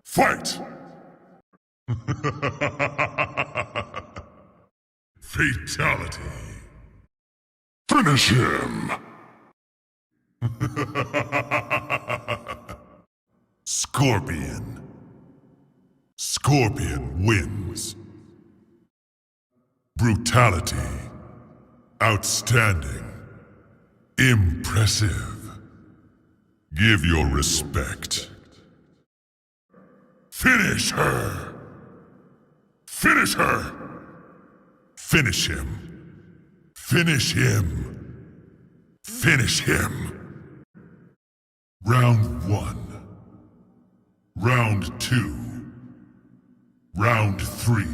Fight! Fatality. Finish him! Scorpion. Scorpion wins. Brutality. Outstanding. Impressive. Give your respect. Finish her! Finish her! Finish him! Finish him! Finish him! Round 1. Round 2. Round 3.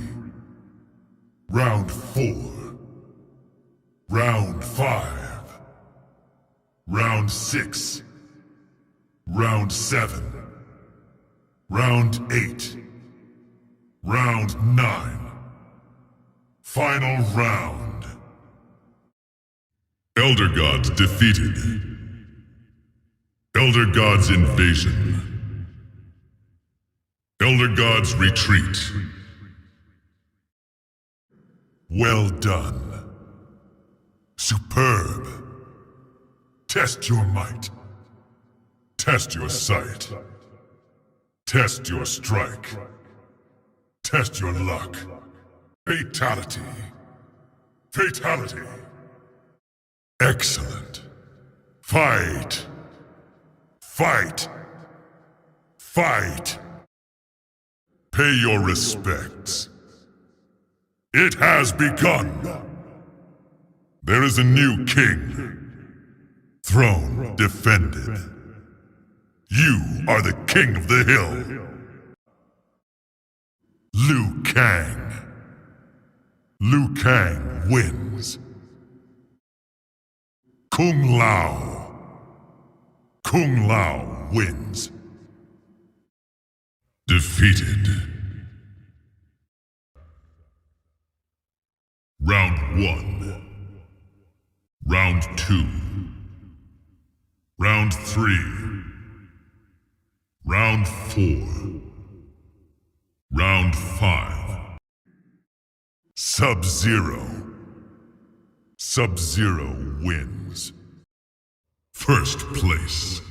Round 4. Round 5. Round 6. Round 7. Round 8. Round 9. Final round. Elder Gods defeated. Elder Gods invasion. Elder Gods retreat. Well done. Superb. Test your might. Test your sight. Test your strike. Test your luck. Fatality. Fatality. Excellent. Fight. Fight. Fight. Pay your respects. It has begun. There is a new king. Throne defended. You are the king of the hill. Liu Kang. Liu Kang wins. Kung Lao. Kung Lao wins. Defeated. Round 1. Round 2. Round 3. Round 4. Round 5. Sub-Zero. Sub-Zero wins. First place.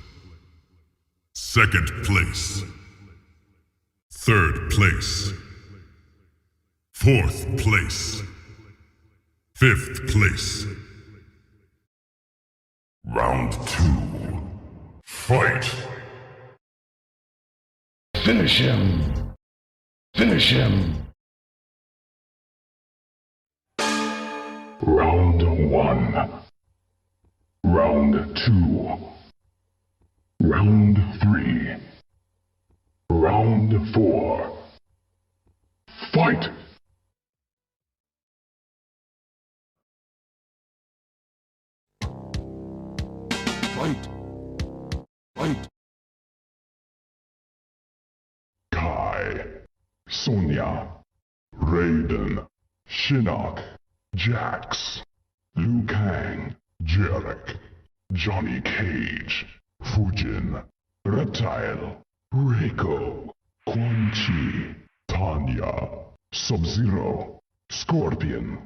Second place. Third place. Fourth place. Fifth place. Round 2. Fight! Finish him! Finish him! Round 1. Round 2. Round 3. Round 4. Fight! Fight! Fight! Kai, Sonya, Raiden, Shinnok, Jax, Liu Kang, Jarek, Johnny Cage, Fujin, Reptile, Reiko, Quan Chi, Tanya, Sub-Zero, Scorpion,